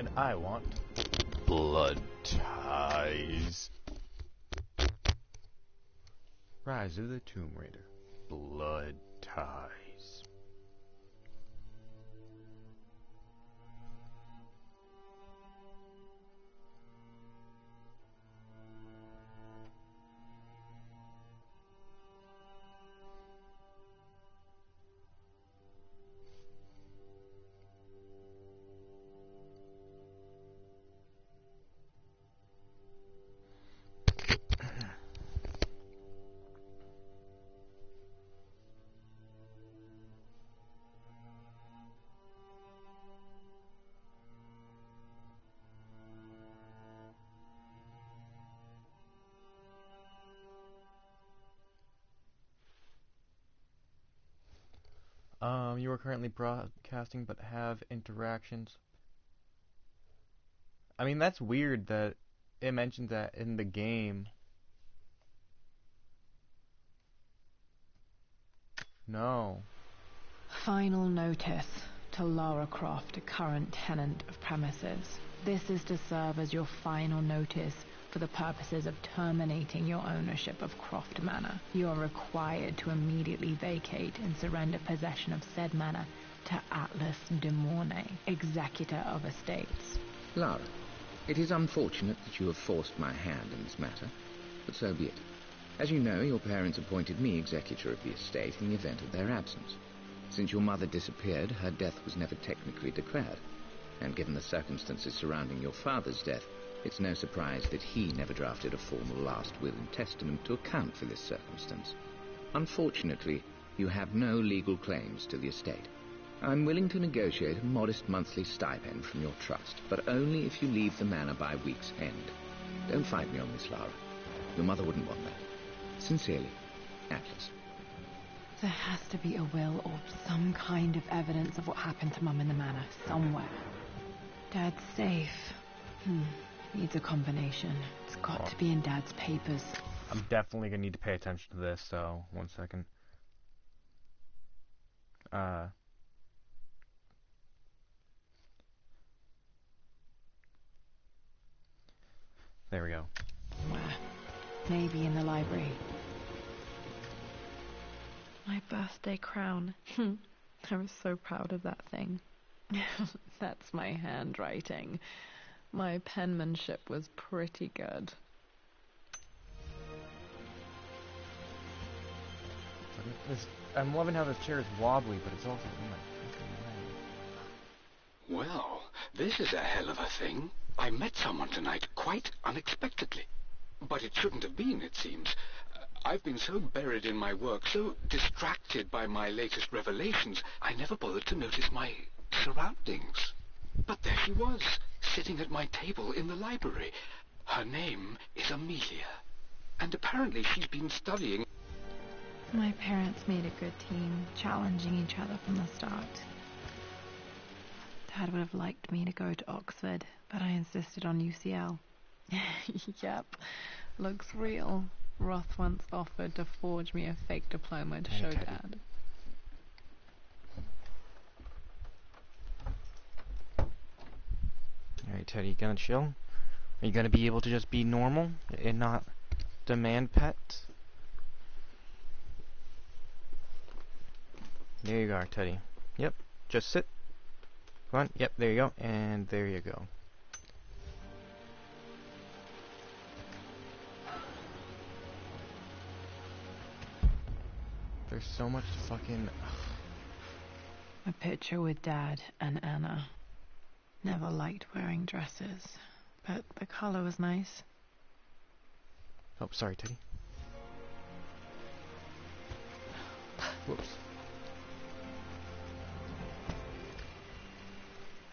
And I want blood ties. Rise of the Tomb Raider. Blood ties. You are currently broadcasting but have interactions. I mean, that's weird that it mentions that in the game. No. Final notice to Lara Croft, a current tenant of premises. This is to serve as your final notice for the purposes of terminating your ownership of Croft Manor. You are required to immediately vacate and surrender possession of said manor to Atlas de Mornay, executor of estates. Lara, it is unfortunate that you have forced my hand in this matter, but so be it. As you know, your parents appointed me executor of the estate in the event of their absence. Since your mother disappeared, her death was never technically declared, and given the circumstances surrounding your father's death, it's no surprise that he never drafted a formal last will and testament to account for this circumstance. Unfortunately, you have no legal claims to the estate. I'm willing to negotiate a modest monthly stipend from your trust, but only if you leave the manor by week's end. Don't fight me on this, Lara. Your mother wouldn't want that. Sincerely, Atlas. There has to be a will or some kind of evidence of what happened to Mum in the manor somewhere. Dad's safe. Needs a combination. It's got to be in Dad's papers. I'm definitely gonna need to pay attention to this, so 1 second. There we go. Where? Maybe in the library. My birthday crown. I was so proud of that thing. That's my handwriting. My penmanship was pretty good. I'm loving how this chair is wobbly, but it's also in my freaking way. Well, this is a hell of a thing. I met someone tonight quite unexpectedly. But it shouldn't have been, it seems. I've been so buried in my work, so distracted by my latest revelations, I never bothered to notice my surroundings. But there she was, sitting at my table in the library. Her name is Amelia, and apparently she's been studying. My parents made a good team, challenging each other from the start. Dad would have liked me to go to Oxford, but I insisted on UCL. Yep, looks real. Roth once offered to forge me a fake diploma to show Dad. Alright, Teddy, you gonna chill? Are you gonna be able to just be normal and not demand pets? There you are, Teddy. Yep, just sit. Come on, yep, there you go, and there you go. There's so much fucking... A picture with Dad and Anna. Never liked wearing dresses, but the color was nice. Oh, sorry, Teddy. Whoops.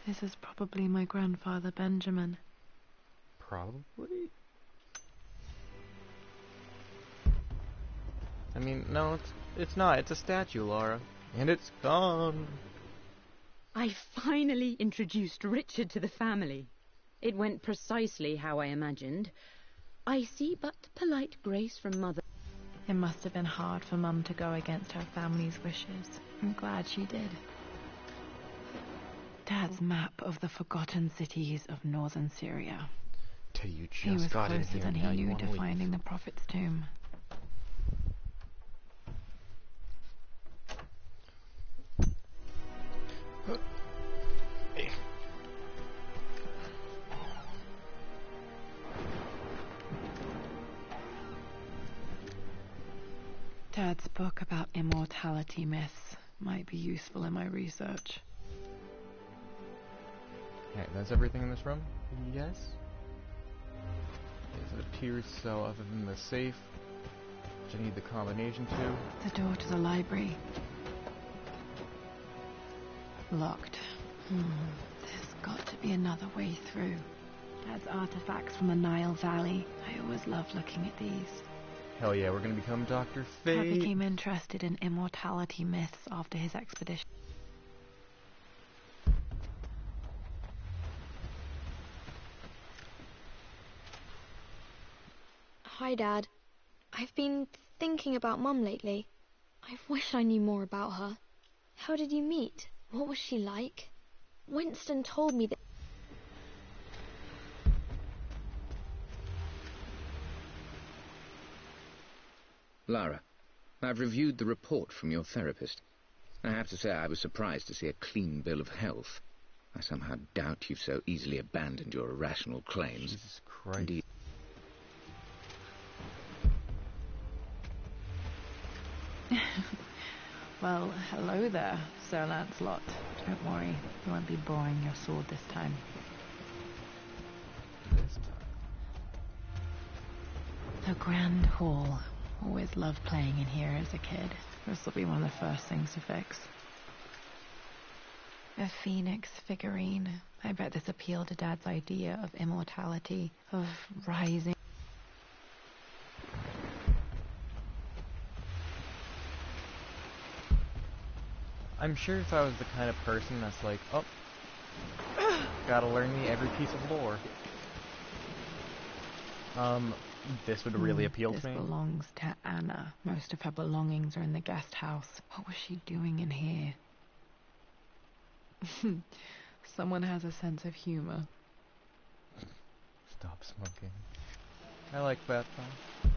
This is probably my grandfather, Benjamin. Probably? I mean, no, it's not. It's a statue, Laura. And it's gone. I finally introduced Richard to the family. It went precisely how I imagined. I see but polite grace from Mother. It must have been hard for Mum to go against her family's wishes. I'm glad she did. Dad Dad's map of the forgotten cities of northern Syria. Till you He was just got in closer here than and now he you knew want to to leave. finding the Prophet's tomb. Dad's book about immortality myths might be useful in my research. Okay, that's everything in this room? Yes? Yes, it appears so, other than the safe, which I need the combination to. The door to the library. Locked. There's got to be another way through. Dad's artifacts from the Nile Valley. I always love looking at these. Hell yeah, we're gonna become Dr. Dad Fate. became interested in immortality myths after his expedition. Hi, Dad. I've been thinking about Mum lately. I wish I knew more about her. How did you meet? What was she like? Winston told me that... Lara, I've reviewed the report from your therapist. I have to say I was surprised to see a clean bill of health. I somehow doubt you've so easily abandoned your irrational claims. Jesus Christ. Indeed. Well, hello there, Sir Lancelot. Don't worry, you won't be borrowing your sword this time. This time. The Grand Hall. Always loved playing in here as a kid. This will be one of the first things to fix. A phoenix figurine. I bet this appealed to Dad's idea of immortality, of rising. I'm sure if I was the kind of person that's like, oh, gotta learn me every piece of lore, this would really appeal This to me. belongs to Anna. Most of her belongings are in the guest house. What was she doing in here? Someone has a sense of humor. Stop smoking. I like that though.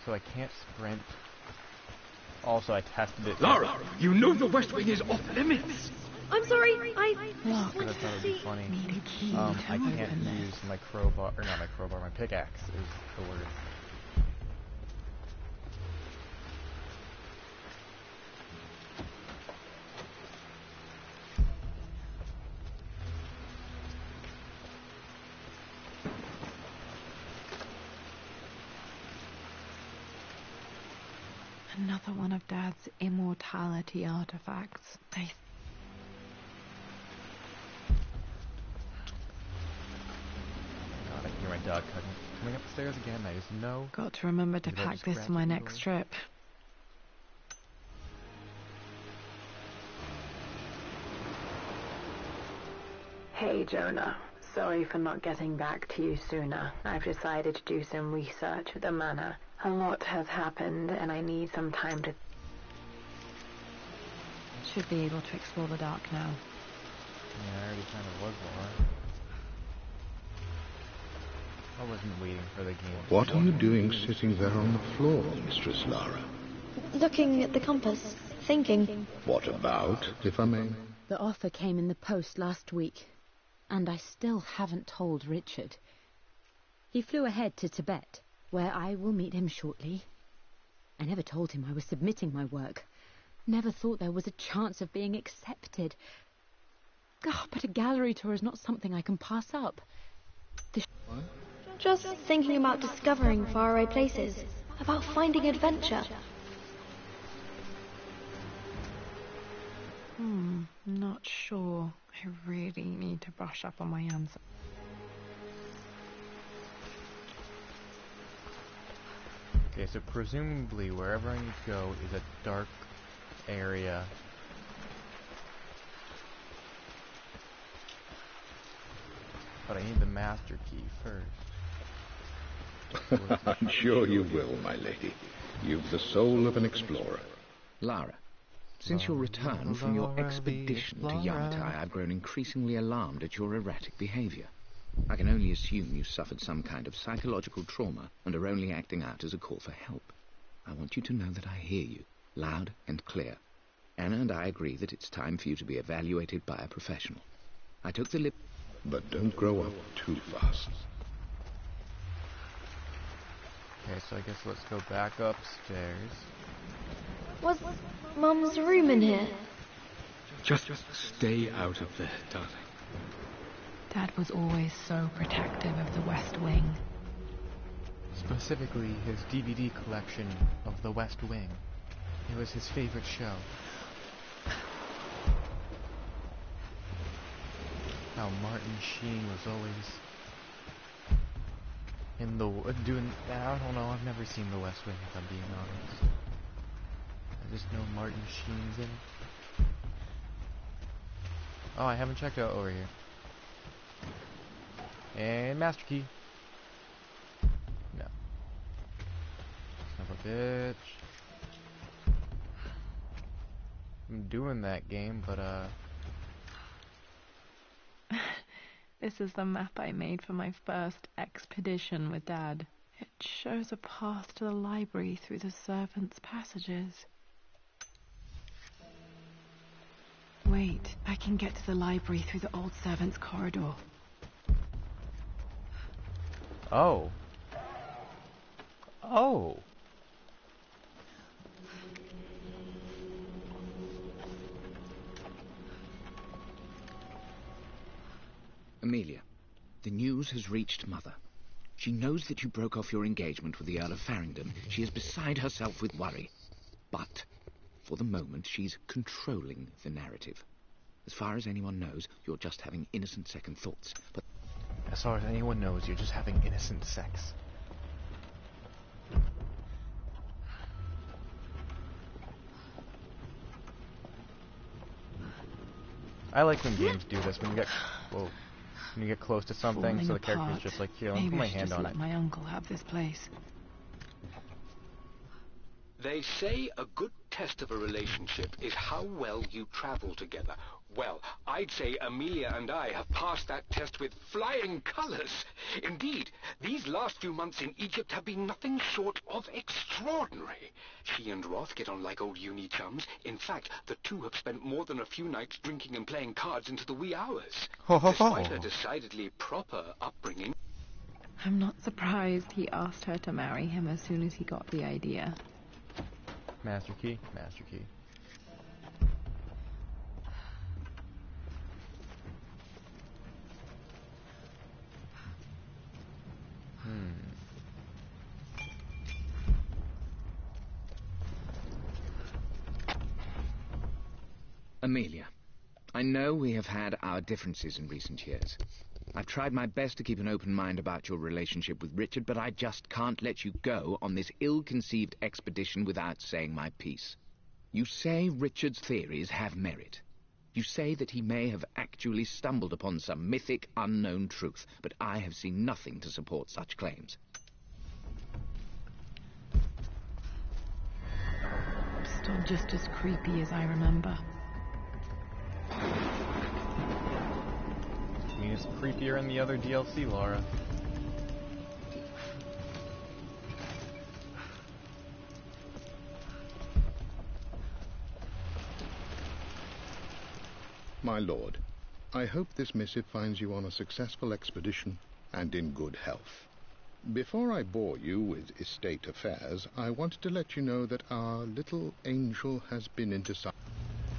So I can't sprint. Also, I tested it. Lara, you know the West Wing is off limits. I'm sorry, I Look, Because I thought it would be funny. need a key I to can't open this. use my crowbar, or not my crowbar, my pickaxe is the word. Another one of Dad's immortality artifacts. God, I can hear my dog coming up the stairs again. I just know. Got to remember to Maybe I'll pack just this grab for my the next door. trip. Hey Jonah, sorry for not getting back to you sooner. I've decided to do some research at the manor. A lot has happened and I need some time to... Should be able to explore the dark now. Yeah, I already kind of was Laura. I wasn't waiting for the game. What are you doing sitting there on the floor, Mistress Lara? looking at the compass, thinking. What about, if I may? The offer came in the post last week, and I still haven't told Richard. He flew ahead to Tibet, where I will meet him shortly. I never told him I was submitting my work. Never thought there was a chance of being accepted. Oh, but a gallery tour is not something I can pass up. Just thinking about discovering faraway places, about finding adventure. Not sure. I really need to brush up on my answer. Okay, so presumably wherever I need to go is a dark area. But I need the master key first. I'm sure you will, my lady. You've the soul of an explorer. Lara, Since your return from your expedition to Yamatai, I've grown increasingly alarmed at your erratic behavior. I can only assume you suffered some kind of psychological trauma and are only acting out as a call for help. I want you to know that I hear you, loud and clear. Anna and I agree that it's time for you to be evaluated by a professional. I took the lip... But don't grow up too fast. Okay, so I guess let's go back upstairs. Was Mum's room in here? Just stay out of there, darling. Dad was always so protective of the West Wing. Specifically, his DVD collection of The West Wing. It was his favorite show. How Martin Sheen was always in the doing. I don't know. I've never seen The West Wing, if I'm being honest. I just know Martin Sheen's in it. Oh, I haven't checked out over here. And Master Key. No. Son of a bitch. I'm doing that game, but This is the map I made for my first expedition with Dad. It shows a path to the library through the servants' passages. Wait, I can get to the library through the old servants' corridor. oh. Oh. Amelia, the news has reached Mother. She knows that you broke off your engagement with the Earl of Farringdon. She is beside herself with worry. But, for the moment, she's controlling the narrative. As far as anyone knows, you're just having innocent second thoughts. But As far as anyone knows, you're just having innocent sex. I like when games do this, when you get... Whoa. When you get close to something, Falling so the character's apart. just like, here, let me Maybe put my I should hand just on let it. my uncle have this place. They say a good test of a relationship is how well you travel together. Well, I'd say Amelia and I have passed that test with flying colors. Indeed, these last few months in Egypt have been nothing short of extraordinary. She and Roth get on like old uni chums. In fact, the two have spent more than a few nights drinking and playing cards into the wee hours. Despite her decidedly proper upbringing. I'm not surprised he asked her to marry him as soon as he got the idea. Master Key, Master Key. Amelia, I know we have had our differences in recent years. I've tried my best to keep an open mind about your relationship with Richard, but I just can't let you go on this ill-conceived expedition without saying my piece. You say Richard's theories have merit. You say that he may have actually stumbled upon some mythic, unknown truth, but I have seen nothing to support such claims. Still just as creepy as I remember. I mean, it's creepier in the other DLC, Laura. My lord, I hope this missive finds you on a successful expedition and in good health. Before I bore you with estate affairs, I wanted to let you know that our little angel has been into some...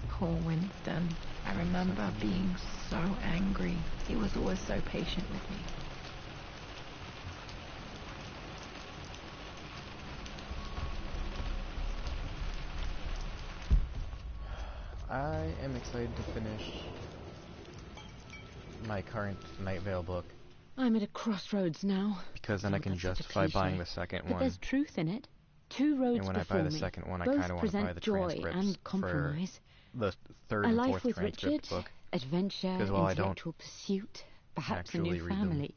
Poor Winston. I remember being so angry. He was always so patient with me. I am excited to finish my current Night Vale book, I'm at a crossroads now. because then I can That's such a justify buying cliché. the second But one. there's truth in it. Two roads And when I before buy the me. second one, I Both kind of want to buy present the joy transcripts and compromise. for the third A and life fourth with transcript Richard, book. adventure, 'Cause while I don't intellectual pursuit, perhaps a actually new read them family.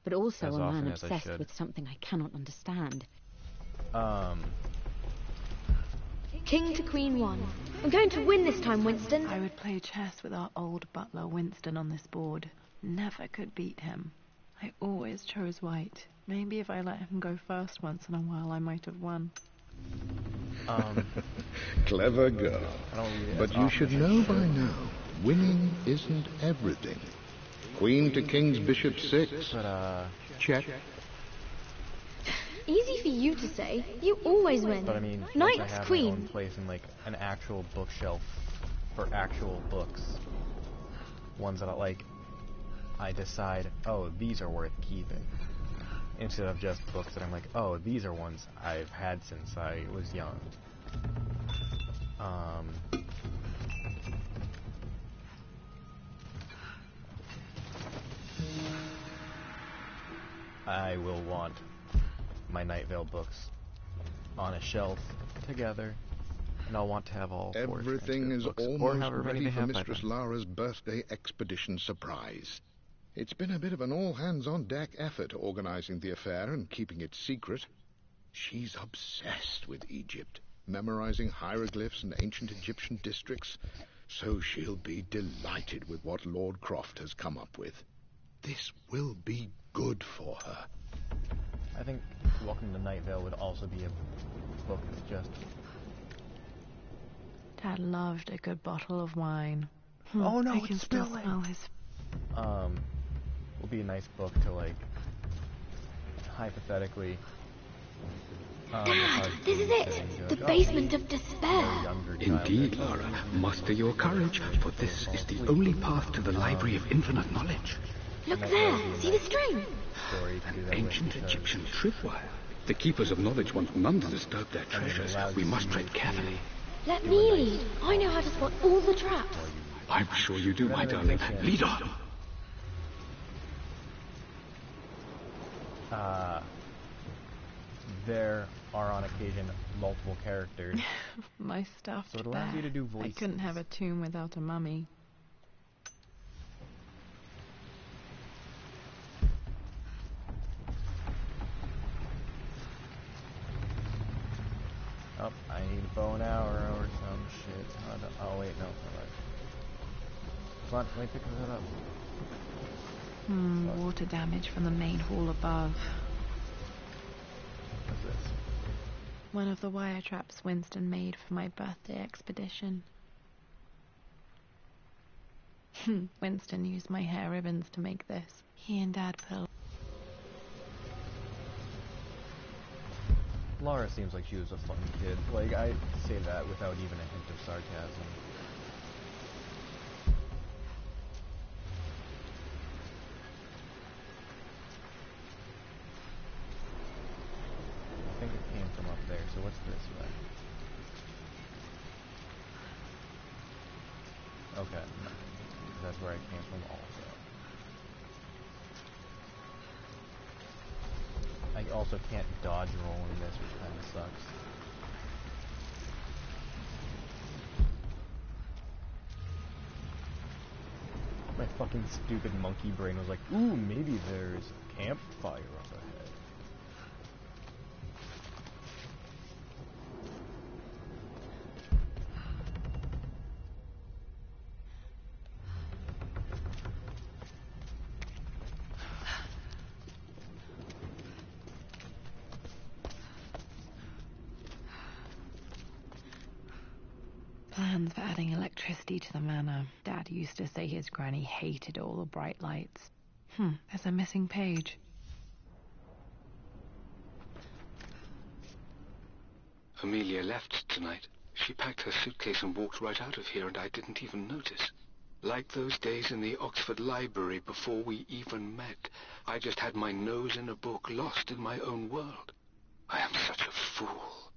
But also as a often man as I obsessed should. with something I cannot understand. King to Queen 1. I'm going to win this time, Winston. I would play chess with our old butler Winston on this board. Never could beat him. I always chose white. Maybe if I let him go first once in a while, I might have won. Clever girl. But you should know by now, winning isn't everything. Queen to King's Bishop 6. But, Check. Easy for you to say. You always win. But I mean, once I Knight's have my Queen. own place in, like, an actual bookshelf for actual books. Ones that I decide, oh, these are worth keeping. Instead of just books that I'm like, oh, these are ones I've had since I was young. I will want my Night Vale books on a shelf together, and I'll want to have all four Everything is books, or almost however many ready they for have by Mistress then. Lara's birthday expedition surprise. It's been a bit of an all-hands-on-deck effort organizing the affair and keeping it secret. She's obsessed with Egypt, memorizing hieroglyphs and ancient Egyptian districts, so she'll be delighted with what Lord Croft has come up with. This will be good for her. I think Welcome to Night Vale would also be a book that's just... Dad loved a good bottle of wine. Oh no, I can it's still spilling. smell his... will be a nice book to, like, hypothetically... Dad, this is it. The basement of despair. Indeed, Lara. Muster your courage, for this is the only path to the Library of Infinite Knowledge. Look there. See the string? An ancient Egyptian tripwire. The Keepers of Knowledge want none to disturb their treasures. We must tread carefully. Let me lead. I know how to spot all the traps. I'm sure you do, my darling. Lead on. There are on occasion multiple characters. My stuffed So it allows bear. you to do I couldn't voices. have a tomb without a mummy. Oh, I need a bow and arrow or some shit. Oh wait, no. Come on, let me pick that up. Water damage from the main hall above. What's this? One of the wire traps Winston made for my birthday expedition. Winston used my hair ribbons to make this. He and Dad put a... Lara seems like she was a fun kid. Like, I say that without even a hint of sarcasm. I think it came from up there, so what's this way? Okay, no. That's where I came from also. I also can't dodge roll in this, which kind of sucks. My fucking stupid monkey brain was like, ooh, maybe there's a campfire up ahead. Plans for adding electricity to the manor. Dad used to say his granny hated all the bright lights. There's a missing page. Amelia left tonight. She packed her suitcase and walked right out of here, and I didn't even notice. Like those days in the Oxford Library before we even met. I just had my nose in a book, lost in my own world. I am such a fool.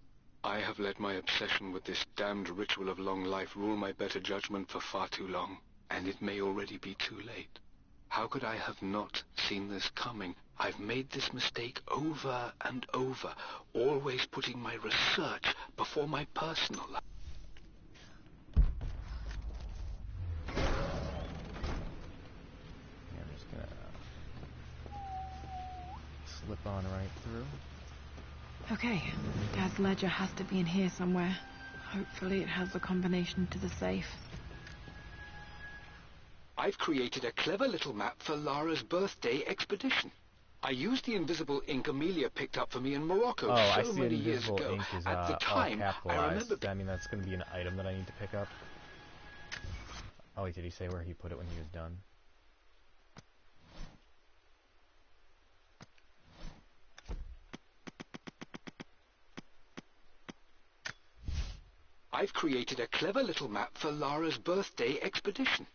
I have let my obsession with this damned ritual of long life rule my better judgment for far too long, and it may already be too late. How could I have not seen this coming? I've made this mistake over and over, always putting my research before my personal life. Yeah, I'm just gonna slip on right through. Okay, Dad's ledger has to be in here somewhere. Hopefully it has the combination to the safe. I've created a clever little map for Lara's birthday expedition. I used the invisible ink Amelia picked up for me in Morocco I so see many years invisible ago. ink is At the all time, I capitalized. remember... Does that mean that's going to be an item that I need to pick up? Oh wait, did he say where he put it when he was done? I've created a clever little map for Lara's birthday expedition.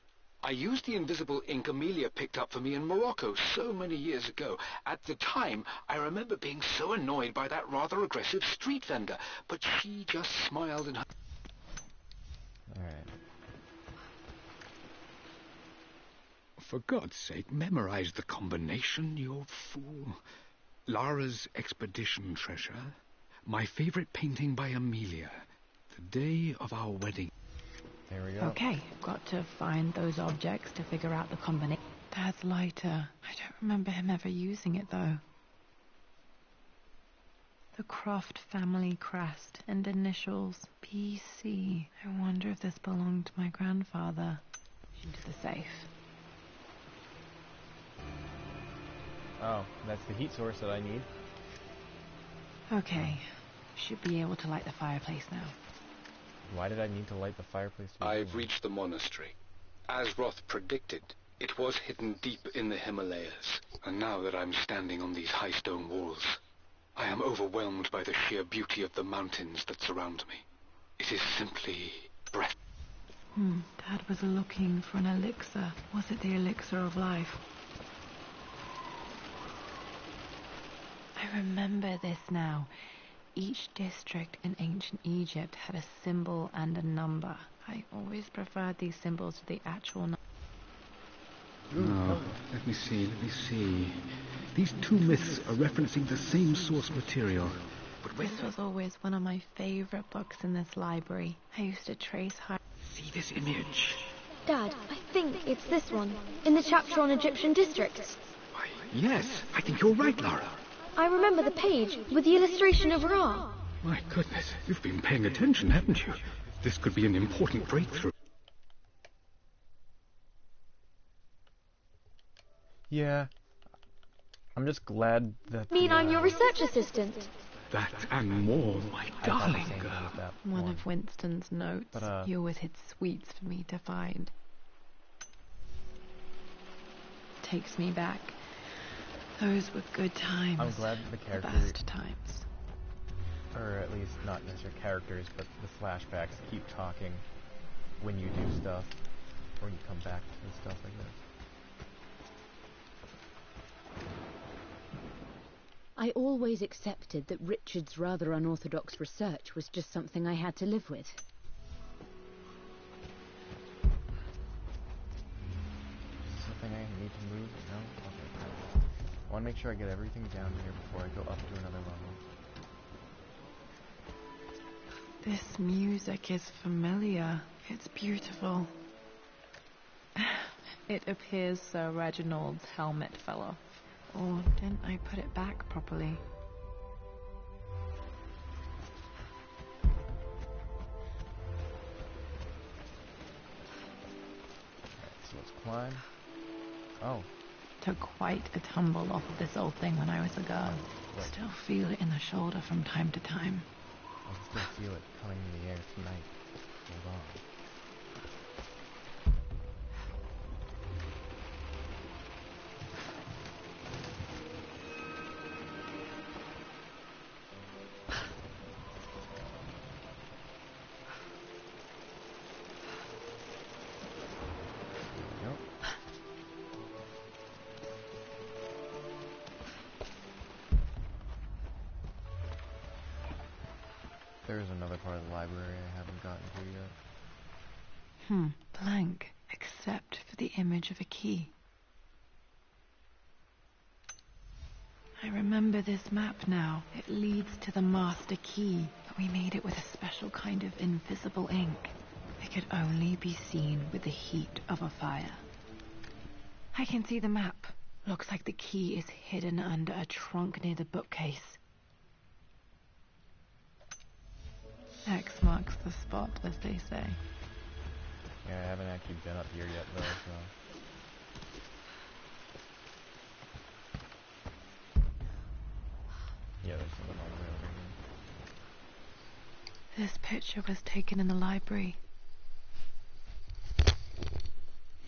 I used the invisible ink Amelia picked up for me in Morocco so many years ago. At the time, I remember being so annoyed by that rather aggressive street vendor, but she just smiled and... Alright. For God's sake, memorize the combination, you fool. Lara's expedition treasure. My favorite painting by Amelia. The day of our wedding. There we go. Okay, got to find those objects to figure out the combination. Dad's lighter. I don't remember him ever using it, though. The Croft family crest and initials PC. I wonder if this belonged to my grandfather. Into the safe. Oh, that's the heat source that I need. Okay, should be able to light the fireplace now. Why did I need to light the fireplace? I've reached the monastery. As Roth predicted, it was hidden deep in the Himalayas. And now that I'm standing on these high stone walls, I am overwhelmed by the sheer beauty of the mountains that surround me. It is simply breath. Dad was looking for an elixir. Was it the elixir of life? I remember this now. Each district in ancient Egypt had a symbol and a number. I always preferred these symbols to the actual number. Oh, let me see. These two myths are referencing the same source material. But This was always one of my favorite books in this library. I used to trace her. see this image? Dad, I think it's this one, in the chapter on Egyptian districts. Why, yes, I think you're right, Lara. I remember the page with the illustration of Ra. My goodness, you've been paying attention, haven't you? This could be an important breakthrough. Yeah. I'm just glad that... I'm your research assistant. That and more, my I thought the darling. same thing with that One of Winston's notes. But, He always hid sweets for me to find. Takes me back. Those were good times. I'm glad the The character... best times. Or at least not necessarily characters, but the flashbacks keep talking when you do stuff, or you come back and stuff like this. I always accepted that Richard's rather unorthodox research was just something I had to live with. Something I need to move? No? Okay. I want to make sure I get everything down here before I go up to another level. This music is familiar. It's beautiful. It appears Sir Reginald's helmet fell off. Or didn't I put it back properly? Alright, so let's climb. Oh, Took quite a tumble off of this old thing when I was a girl. Right. Still feel it in the shoulder from time to time. I can still feel it coming in the air tonight. Hold on. There we go. There's another part of the library I haven't gotten to yet. Blank, except for the image of a key. I remember this map now. It leads to the master key, but we made it with a special kind of invisible ink. It could only be seen with the heat of a fire. I can see the map. Looks like the key is hidden under a trunk near the bookcase. X marks the spot, as they say. Yeah, I haven't actually been up here yet, though, so... Yeah, there's something all the way over here. This picture was taken in the library.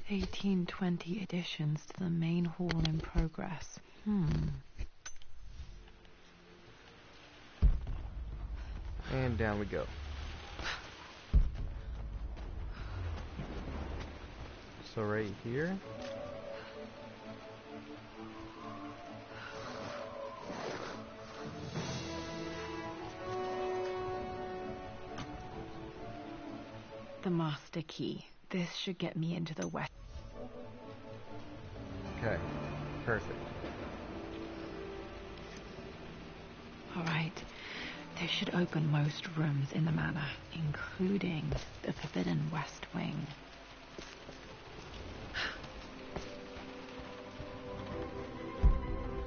1820 additions to the main hall in progress. And down we go. So right here? The master key. This should get me into the west. Okay, perfect. Alright. This should open most rooms in the manor, including the Forbidden West Wing.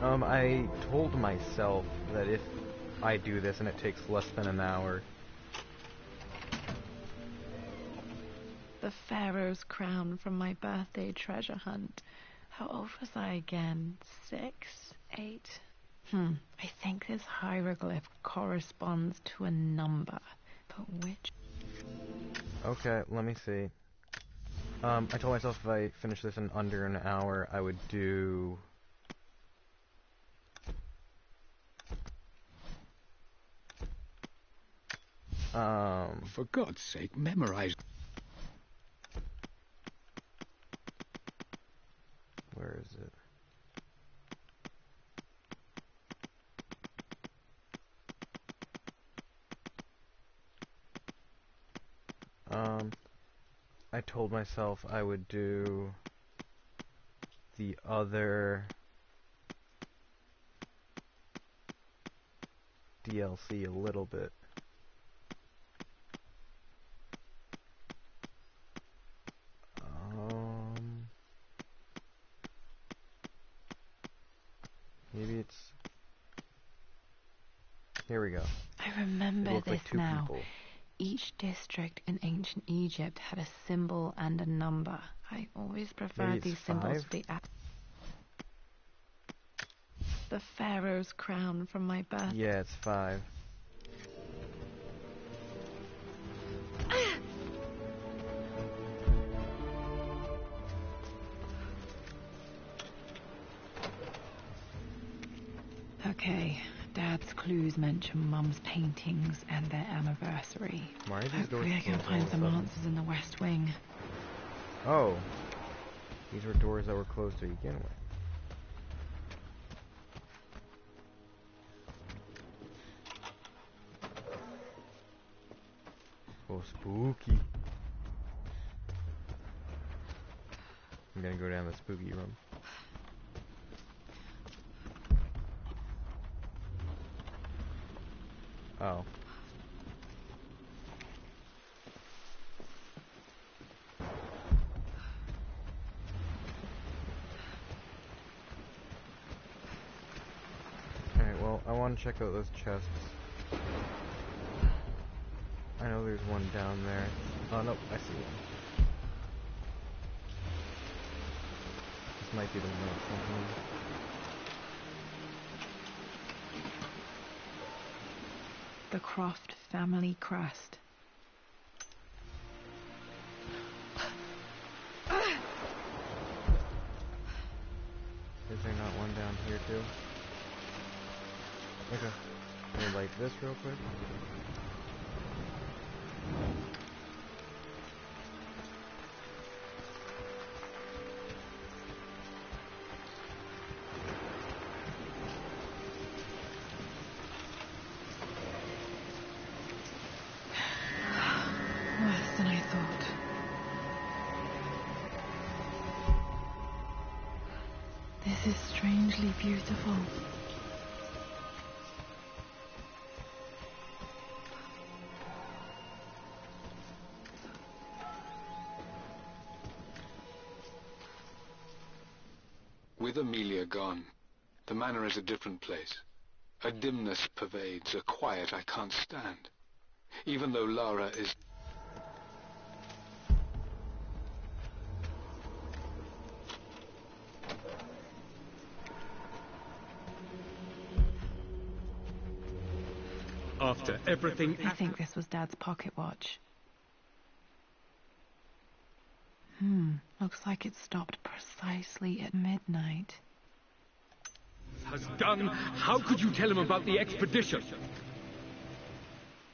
I told myself that if I do this and it takes less than an hour... The Pharaoh's crown from my birthday treasure hunt. How old was I again? 6? 8? I think this hieroglyph corresponds to a number. But which? Okay, let me see. I told myself if I finish this in under an hour, I would do... For God's sake, memorize. Where is it? I told myself I would do the other DLC a little bit. Maybe it's... Here we go. I remember this like two now. people. Each district in ancient Egypt had a symbol and a number. I always preferred Maybe it's these symbols 5? to be the Pharaoh's crown from my birth. Yeah, it's 5. Okay, Dad's clues mention Mum's paintings and their anniversary. Why are these doors Hopefully I can closed all find of a some sudden? answers in the West Wing. Oh. These were doors that were closed to begin with. Oh, spooky. I'm gonna go down the spooky room. Oh. Alright, well, I want to check out those chests. I know there's one down there. Oh, nope, I see one. This might be the one that's something. The Croft family crest. Is there not one down here too? Okay. Let me light this real quick. Worse than I thought. This is strangely beautiful. With Amelia gone, the manor is a different place. A dimness pervades, a quiet I can't stand. even though Lara is... After everything... I think this was Dad's pocket watch. Looks like it stopped precisely at midnight. has done, how could you tell him about the expedition?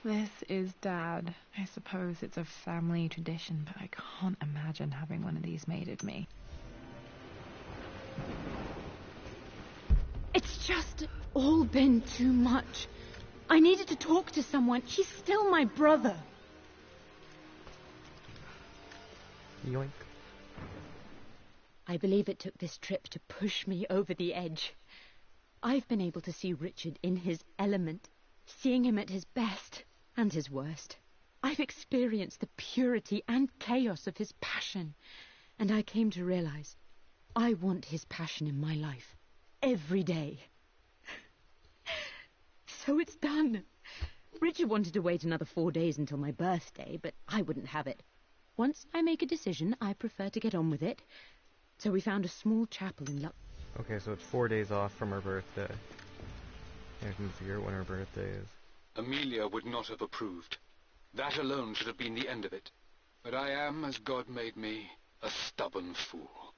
This is Dad. I suppose it's a family tradition, but I can't imagine having one of these made of me. It's just all been too much. I needed to talk to someone. He's still my brother. Yoink. I believe it took this trip to push me over the edge. I've been able to see Richard in his element, seeing him at his best and his worst. I've experienced the purity and chaos of his passion, and I came to realize I want his passion in my life every day. So it's done. Richard wanted to wait another 4 days until my birthday, but I wouldn't have it. Once I make a decision, I prefer to get on with it. So we found a small chapel in Okay, so it's 4 days off from her birthday. I can figure out when her birthday is. Amelia would not have approved. That alone should have been the end of it. But I am, as God made me, a stubborn fool.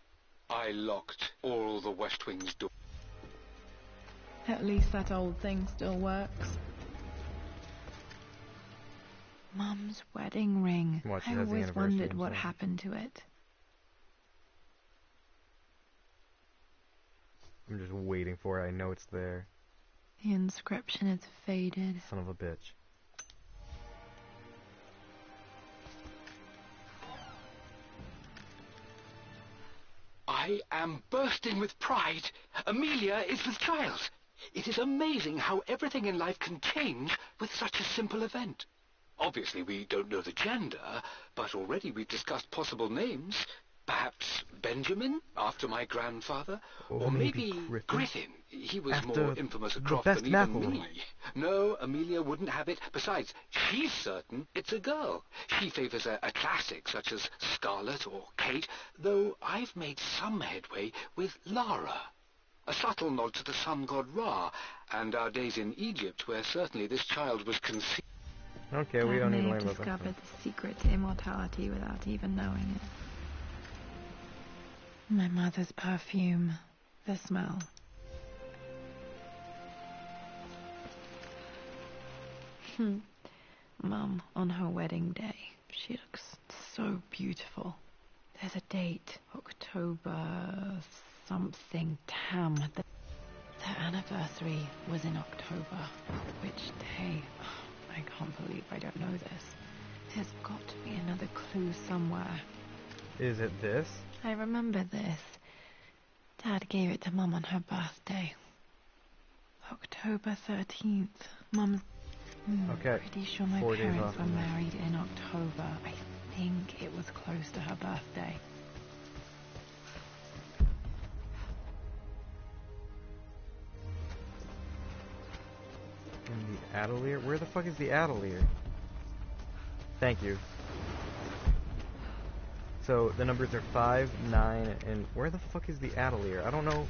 I locked all the West Wing's doors. At least that old thing still works. Mum's wedding ring. What, she I has the always anniversary wondered and what stuff. happened to it. I'm just waiting for it. I know it's there. The inscription is faded. Son of a bitch. I am bursting with pride. Amelia is with child. It is amazing how everything in life can change with such a simple event. Obviously, we don't know the gender, but already we've discussed possible names. Perhaps Benjamin, after my grandfather, or maybe Griffin. He was After more infamous a the Croft best than even McElroy. me. No, Amelia wouldn't have it. Besides, she's certain it's a girl. She favours a classic such as Scarlet or Kate, though I've made some headway with Lara. A subtle nod to the sun god Ra, and our days in Egypt, where certainly this child was conceived. Okay, we Dad don't may need to have learn about discovered that. the secret to immortality without even knowing it. My mother's perfume. The smell. Mum, on her wedding day, she looks so beautiful. There's a date, October something tam. Their anniversary was in October. Which day? I can't believe I don't know this. There's got to be another clue somewhere. Is it this? I remember this. Dad gave it to Mum on her birthday. October 13th. Mum's... Okay, Pretty sure my 4 days parents off were from now. married in October. I think it was close to her birthday. In the Atelier? Where the fuck is the Atelier? Thank you. So, the numbers are 5, 9, and... Where the fuck is the Atelier? I don't know...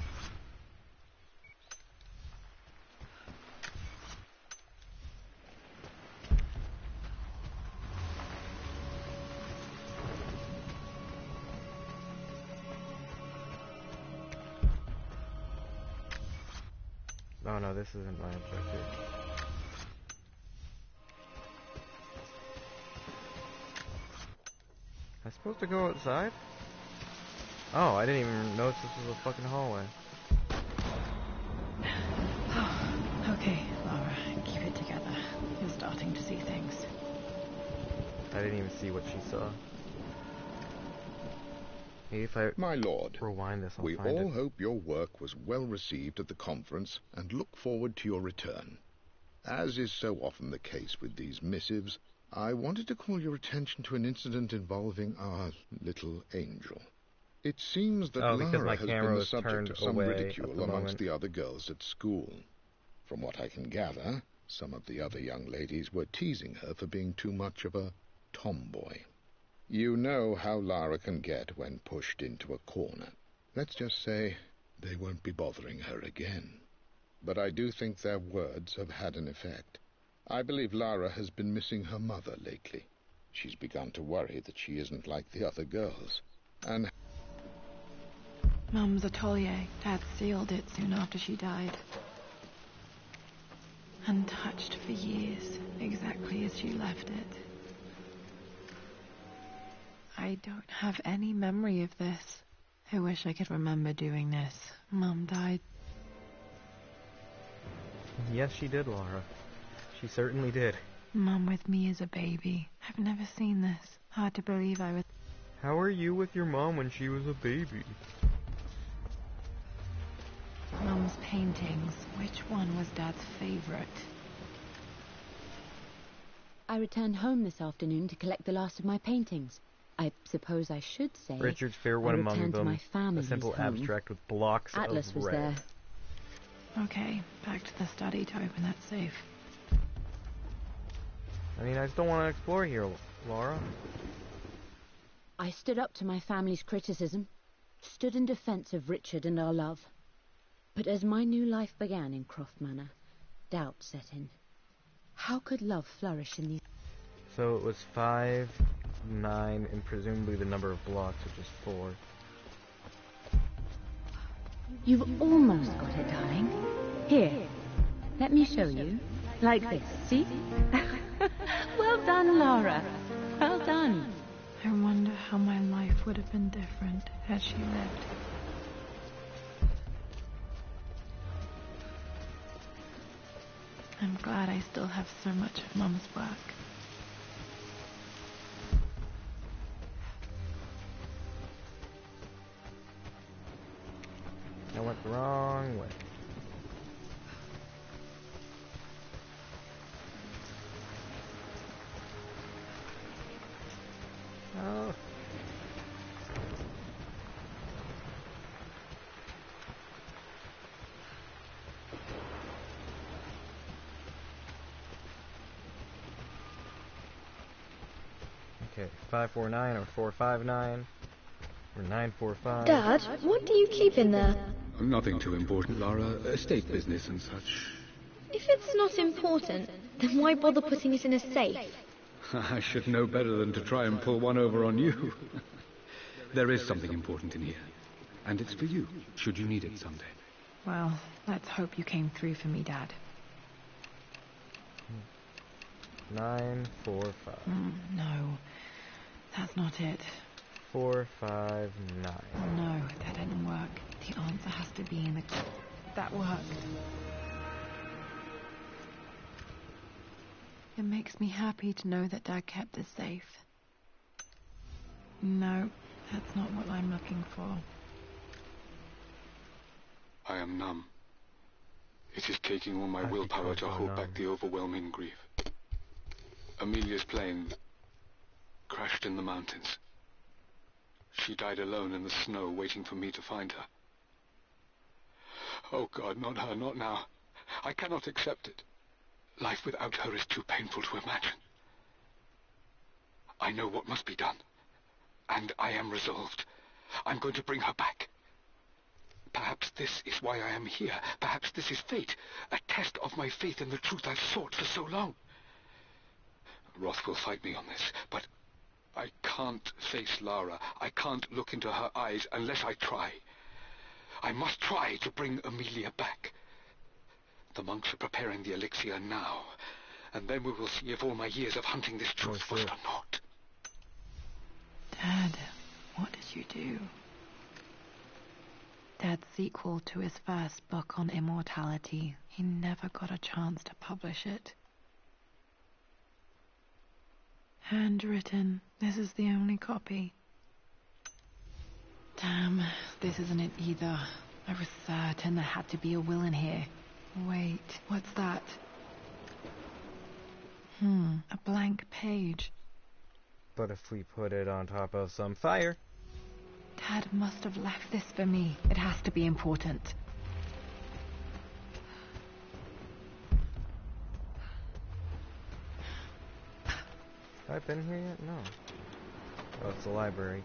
Oh no, this isn't my objective. Am I supposed to go outside? Oh, I didn't even notice this was a fucking hallway. Okay, Laura, keep it together. You're starting to see things. I didn't even see what she saw. Maybe if I My lord, rewind this, I'll we find all it. hope your work was well received at the conference and look forward to your return. As is so often the case with these missives, I wanted to call your attention to an incident involving our little angel. It seems that Oh, because Lara my has camera been the was subject turned of some away at ridicule the amongst moment. the other girls at school. From what I can gather, Some of the other young ladies were teasing her for being too much of a tomboy. You know how Lara can get when pushed into a corner. Let's just say they won't be bothering her again. But I do think their words have had an effect. I believe Lara has been missing her mother lately. She's begun to worry that she isn't like the other girls. And Mum's atelier. Dad sealed it soon after she died. Untouched for years, exactly as she left it. I don't have any memory of this. I wish I could remember doing this. Mum died. Yes, she did, Laura. She certainly did. Mum with me as a baby. I've never seen this. Hard to believe I was... How were you with your mom when she was a baby? Mum's paintings. Which one was Dad's favorite? I returned home this afternoon to collect the last of my paintings. I suppose I should say Richard's favorite one among returned to them, my family's a simple home. abstract with blocks Atlas of was red. there. Okay, back to the study to open that safe. I mean, I just don't want to explore here, Laura. I stood up to my family's criticism, stood in defense of Richard and our love. But as my new life began in Croft Manor, doubt set in. How could love flourish in these... So it was 5, 9, and presumably the number of blocks, which is 4. You've almost got it, darling. Here, let me show you. Like this, see? Well done, Laura. Well done. I wonder how my life would have been different had she lived. I'm glad I still have so much of Mum's work. I went the wrong way. Oh. Okay, 549 or 459 or 945. Dad, what do you keep in there? Nothing too important, Lara. Estate business and such. If it's not important, then why bother putting it in a safe? I should know better than to try and pull one over on you. There is something important in here. And it's for you, should you need it someday. Well, let's hope you came through for me, Dad. 945. No, that's not it. 459. No, that didn't work. The answer has to be in the... That worked. It makes me happy to know that Dad kept this safe. No, that's not what I'm looking for. I am numb. It is taking all my willpower to hold back the overwhelming grief. Amelia's plane crashed in the mountains. She died alone in the snow, waiting for me to find her. Oh God, not her, not now. I cannot accept it. Life without her is too painful to imagine. I know what must be done, and I am resolved. I'm going to bring her back. Perhaps this is why I am here. Perhaps this is fate, a test of my faith in the truth I've sought for so long. Roth will fight me on this, but I can't face Lara. I can't look into her eyes unless I try. I must try to bring Amelia back. The monks are preparing the elixir now, and then we will see if all my years of hunting this truth was for naught. Dad, what did you do? Dad's sequel to his first book on immortality. He never got a chance to publish it. Handwritten. This is the only copy. Damn, this isn't it either. I was certain there had to be a will in here. Wait, what's that? A blank page. But if we put it on top of some fire... Dad must have left this for me. It has to be important. Have I been here yet? No. Oh, it's the library.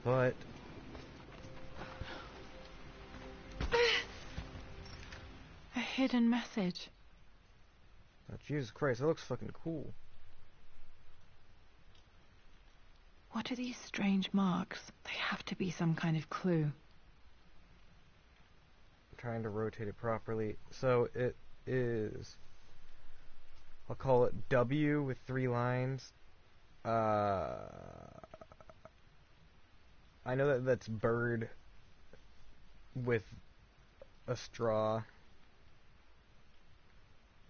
But... A hidden message. Oh, Jesus Christ, that looks fucking cool. What are these strange marks? They have to be some kind of clue. I'm trying to rotate it properly. So it is... I'll call it W with 3 lines. I know that that's bird with a straw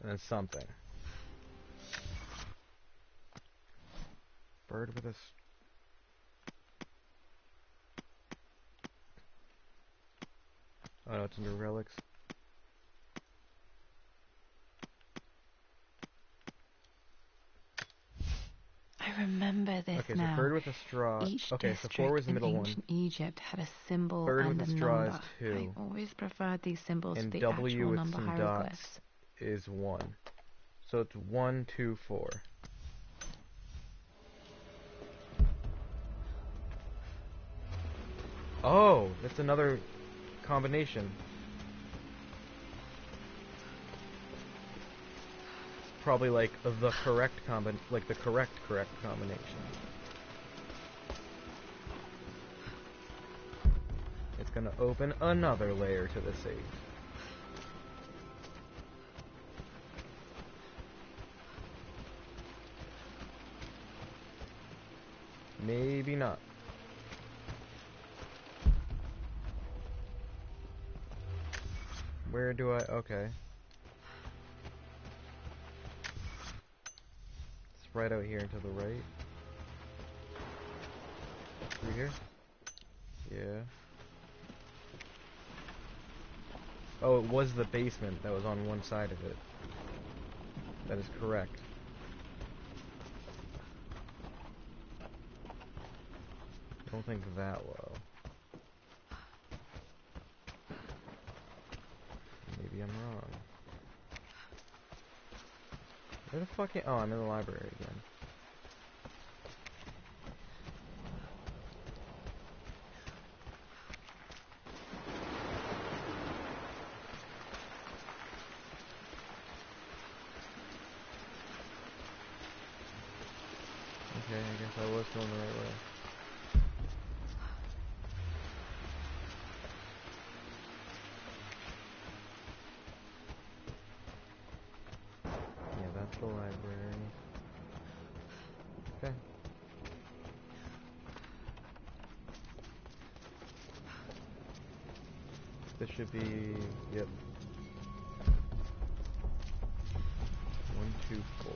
and then something. Bird with a oh no, it's under relics. I remember this okay, now. so bird with a straw. Each okay, so 4 was the middle one. Ancient Egypt had a symbol Bird and with a a straw number. is 2. I always preferred these symbols And to the W actual with number some hieroglyphs. dots is 1. So it's 1, 2, 4. Oh, that's another combination. It's probably like the correct correct combination. It's gonna open another layer to the safe. Maybe not. Where do I... okay. It's right out here and to the right. Through here? Yeah. Oh, it was the basement that was on one side of it. That is correct. Don't think that low. Maybe I'm wrong. Where the fuck oh, I'm in the library again. Okay, I guess I was going the right way. Yeah, that's the library. Okay. This should be... yep. 1, 2, 4.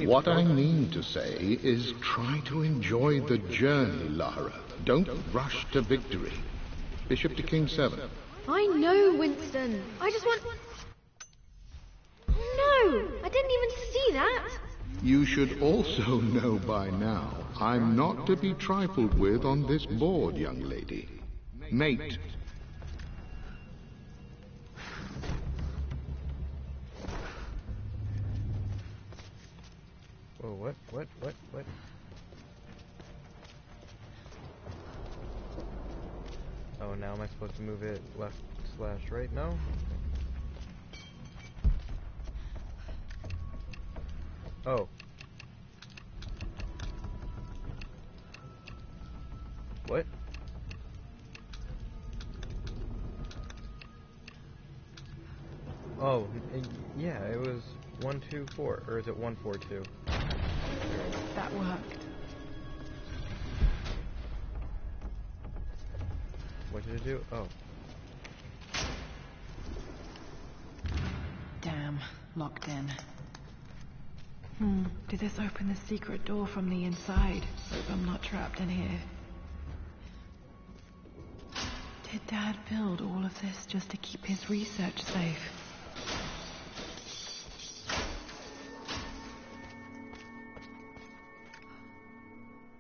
What I mean to say is try to enjoy the journey, Lara. Don't rush to victory. Bishop to King 7. I know, Winston. I just want... No! I didn't even see that! You should also know by now, I'm not to be trifled with on this board, young lady. Mate. Whoa, what? Oh, now am I supposed to move it left/right? No? Oh. What? Oh, yeah, it was 1, 2, 4, or is it 1, 4, 2? That worked. What did it do? Oh. Damn, locked in. Did this open the secret door from the inside? Hope I'm not trapped in here. Did Dad build all of this just to keep his research safe?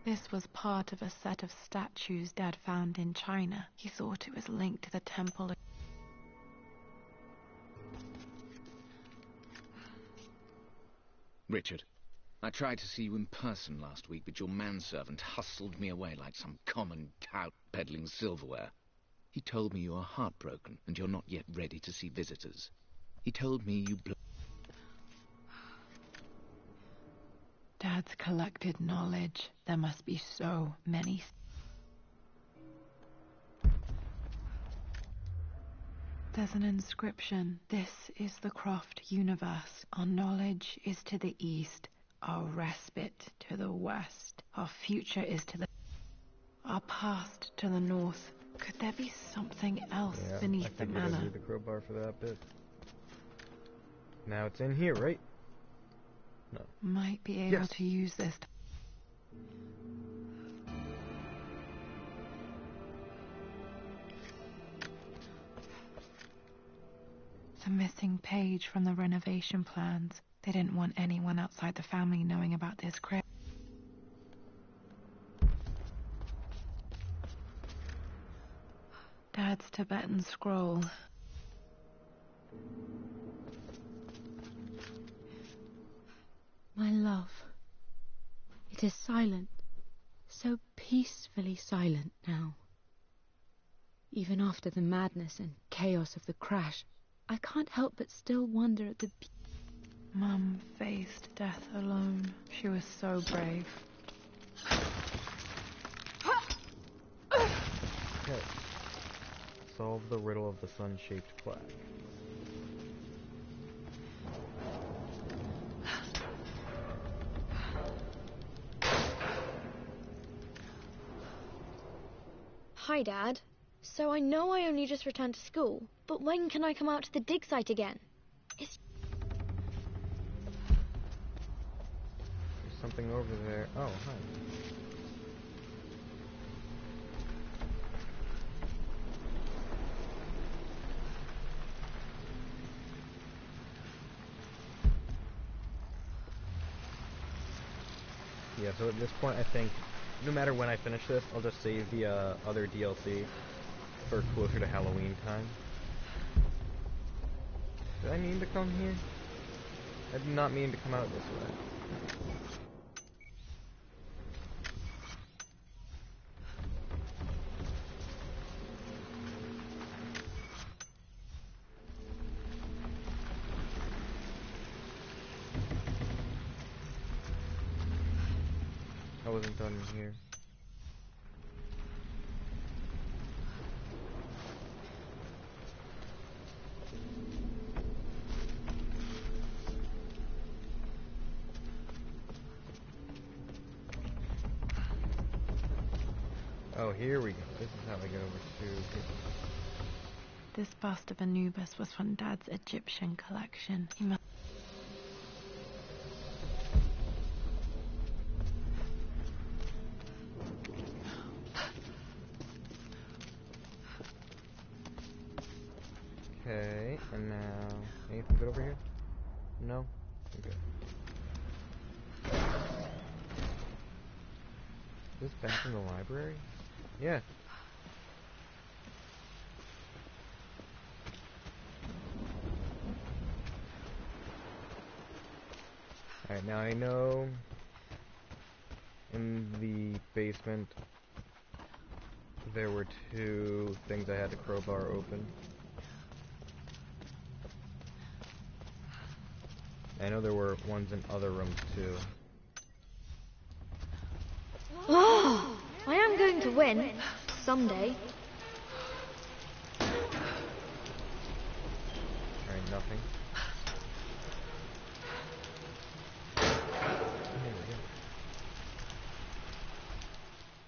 This was part of a set of statues Dad found in China. He thought it was linked to the temple. Richard, I tried to see you in person last week, but your manservant hustled me away like some common tout peddling silverware. He told me you are heartbroken and you're not yet ready to see visitors. He told me you Dad's collected knowledge. There must be so many. There's an inscription. This is the Croft universe. Our knowledge is to the east. Our respite to the west. Our future is to the... Our past to the north. Could there be something else beneath the manor? I think I need the crowbar for that bit. Now it's in here, right? No. Might be able to use this. It's a missing page from the renovation plans. They didn't want anyone outside the family knowing about this crypt. Dad's Tibetan scroll. My love, it is silent, so peacefully silent now. Even after the madness and chaos of the crash, I can't help but still wonder at the... Mum faced death alone. She was so brave. Okay. Solve the riddle of the sun-shaped plaque. Hi, Dad. So I know I only just returned to school, but when can I come out to the dig site again? There's something over there. Oh, hi. Yeah, so at this point I think no matter when I finish this, I'll just save the other DLC for closer to Halloween time. Did I mean to come here? I did not mean to come out this way. I wasn't done in here. Oh, here we go. This is how I get over to... This bust of Anubis was from Dad's Egyptian collection. He must... Okay, and now... anything good over here? No? Okay. Is this back in the library? Yeah. Alright, now I know in the basement there were two things I had to crowbar open. I know there were ones in other rooms too. Oh, I am going to win. Someday. Alright, nothing.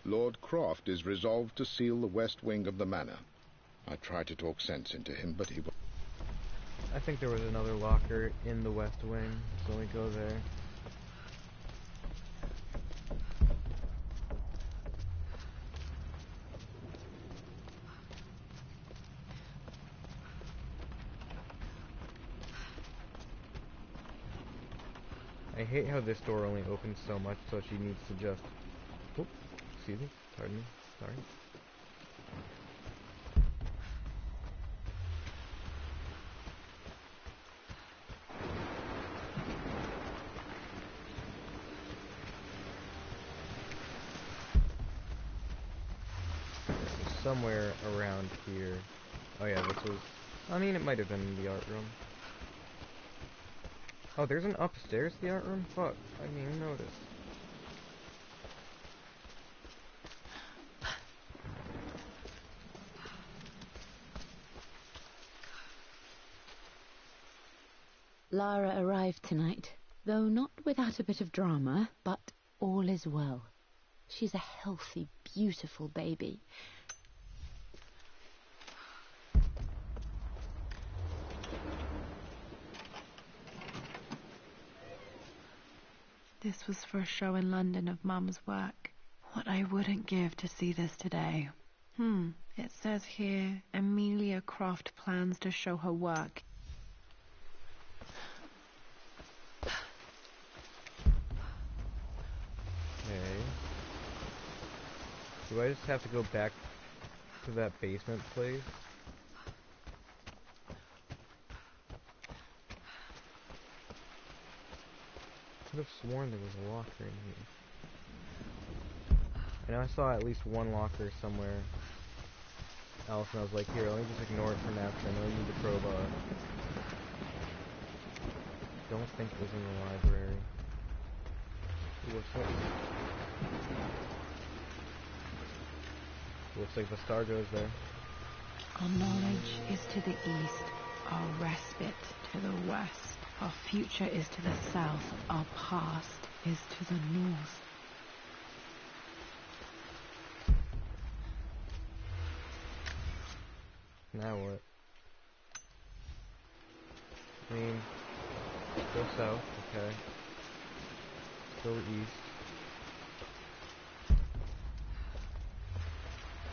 Lord Croft is resolved to seal the west wing of the manor. I tried to talk sense into him, but he... I think there was another locker in the west wing, so we go there. I hate how this door only opens so much, so she needs to just... Oop, excuse me, pardon me, sorry. somewhere around here. Oh yeah, this was... I mean, it might have been the art room. Oh, there's an upstairs to the art room? Fuck, I didn't even notice. Lara arrived tonight, though not without a bit of drama, but all is well. She's a healthy, beautiful baby. This was for a show in London of Mum's work. What I wouldn't give to see this today. It says here, Amelia Croft plans to show her work. Okay. Do I just have to go back to that basement place? I could have sworn there was a locker in here. I know I saw at least one locker somewhere else, and I was like, here, let me just ignore it for now, because I know you need the crowbar. Don't think it was in the library. Looks like the star goes there. Our knowledge is to the east, our respite to the west. Our future is to the south, our past is to the north. Now what? I mean, go south, okay. Go east.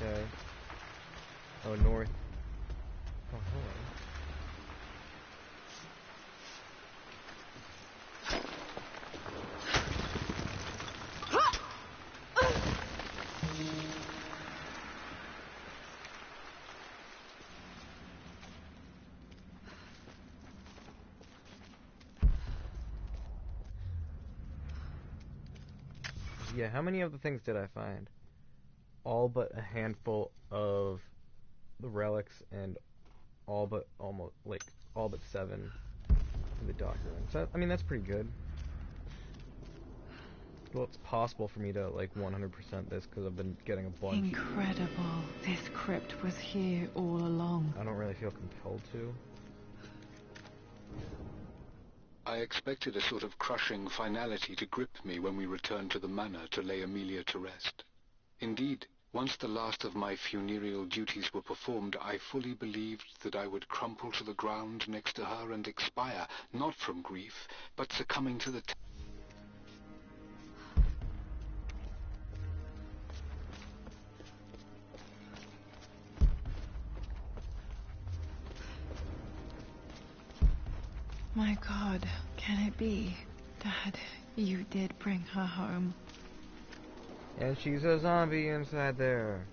Okay. Oh, north. Oh, hello. Yeah, how many of the things did I find? All but a handful of the relics and all but 7 in the documents. I mean, that's pretty good. Well, it's possible for me to, 100% this because I've been getting a bunch. Incredible. This crypt was here all along. I don't really feel compelled to. I expected a sort of crushing finality to grip me when we returned to the manor to lay Amelia to rest. Indeed, once the last of my funereal duties were performed, I fully believed that I would crumple to the ground next to her and expire, not from grief, but succumbing to the... My God, can it be? Dad, you did bring her home. And she's a zombie inside there.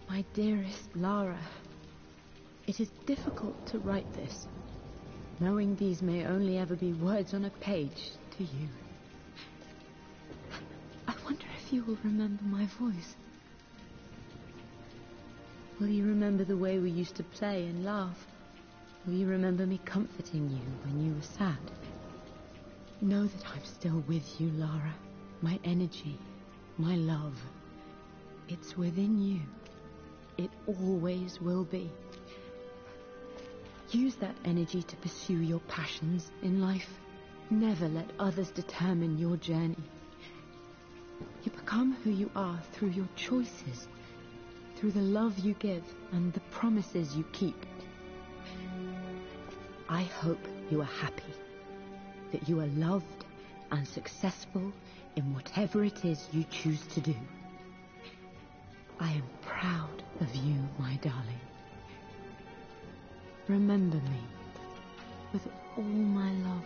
My dearest Lara, it is difficult to write this, knowing these may only ever be words on a page to you. I wonder if you will remember my voice. Will you remember the way we used to play and laugh? Will you remember me comforting you when you were sad? Know that I'm still with you, Lara. My energy, my love. It's within you. It always will be. Use that energy to pursue your passions in life. Never let others determine your journey. You become who you are through your choices, through the love you give and the promises you keep. I hope you are happy, that you are loved and successful in whatever it is you choose to do. I am proud of you, my darling. Remember me, with all my love,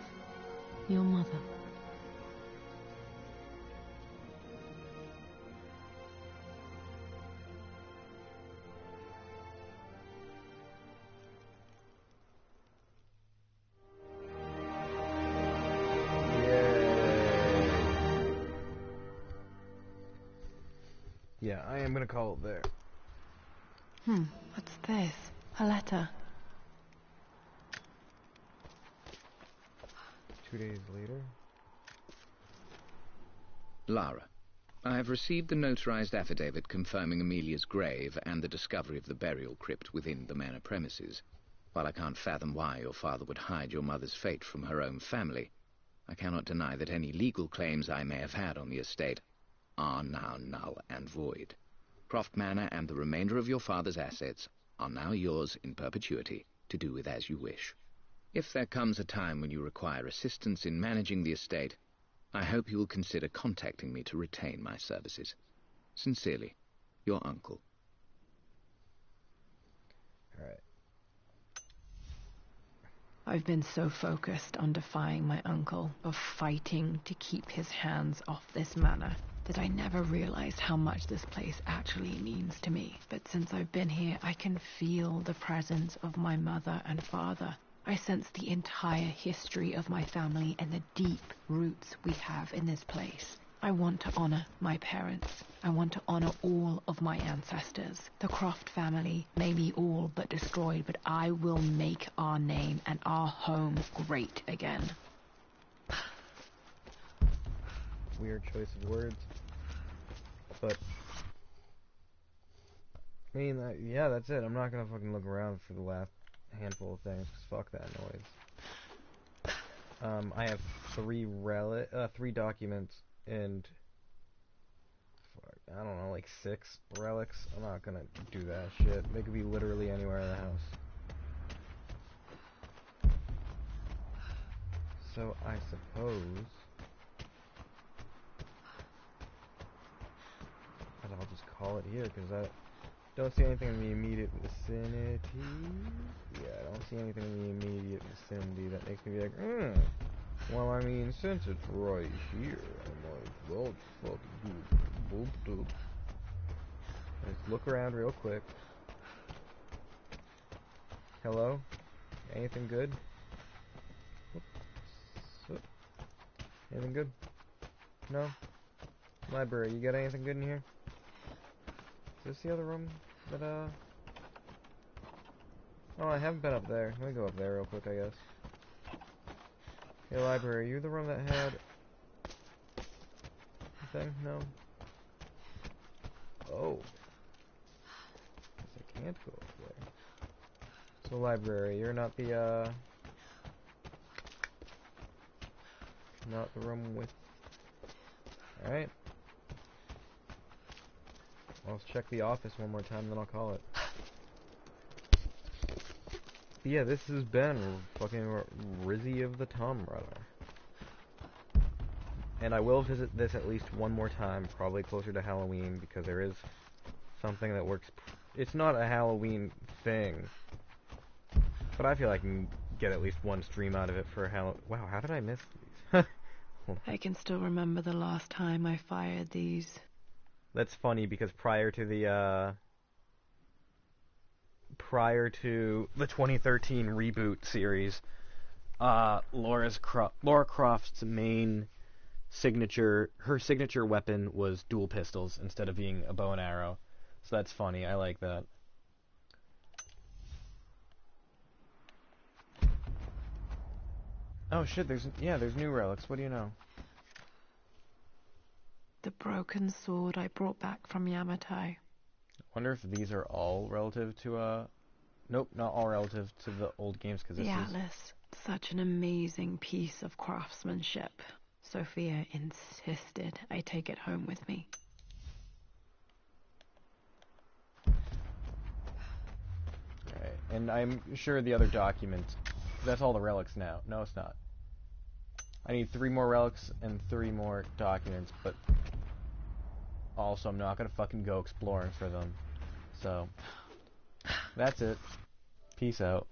your mother. Yeah, I am gonna call it there. What's this? A letter. 2 days later. Lara, I have received the notarized affidavit confirming Amelia's grave and the discovery of the burial crypt within the manor premises. While I can't fathom why your father would hide your mother's fate from her own family, I cannot deny that any legal claims I may have had on the estate are now null and void. Croft Manor and the remainder of your father's assets are now yours in perpetuity to do with as you wish. If there comes a time when you require assistance in managing the estate, I hope you will consider contacting me to retain my services. Sincerely, your uncle. Alright. I've been so focused on defying my uncle, of fighting to keep his hands off this manor, that I never realized how much this place actually means to me. But since I've been here, I can feel the presence of my mother and father. I sense the entire history of my family and the deep roots we have in this place. I want to honor my parents. I want to honor all of my ancestors. The Croft family may be all but destroyed, but I will make our name and our home great again. Weird choice of words. But, I mean, yeah, that's it. I'm not gonna fucking look around for the last handful of things, because fuck that noise. I have three documents and I don't know, like 6 relics. I'm not gonna do that shit. They could be literally anywhere in the house. So I suppose I'll just call it here, because I don't see anything in the immediate vicinity. Yeah, I don't see anything in the immediate vicinity that makes me be like, well, I mean, since it's right here, I'm like, well, fuck, boop, doop. Just look around real quick. Hello? Anything good? Oops. Anything good? No? Library, you got anything good in here? Is this the other room that, Oh, I haven't been up there. Let me go up there real quick, I guess. Hey, library, are you the room that had... thing? No? Oh. Guess I can't go up there. So, library, you're not the, not the room with... Alright. Let's check the office one more time, then I'll call it. But yeah, this has been fucking Rizzy of the Tomb Runner. And I will visit this at least one more time, probably closer to Halloween, because there is something that works. It's not a Halloween thing, but I feel I can get at least one stream out of it for Halloween. Wow, how did I miss these? I can still remember the last time I fired these. That's funny, because prior to the 2013 reboot series, Lara Croft's main her signature weapon was dual pistols instead of being a bow and arrow. So that's funny. I like that. Oh shit, there's new relics. What do you know? The broken sword I brought back from Yamatai. Wonder if these are all relative to nope, not all relative to the old games, because this The is... Atlas. Such an amazing piece of craftsmanship. Sophia insisted I take it home with me. Alright, and I'm sure the other document... That's all the relics now. No, it's not. I need 3 more relics and 3 more documents, but... Also, I'm not gonna fucking go exploring for them. So... That's it. Peace out.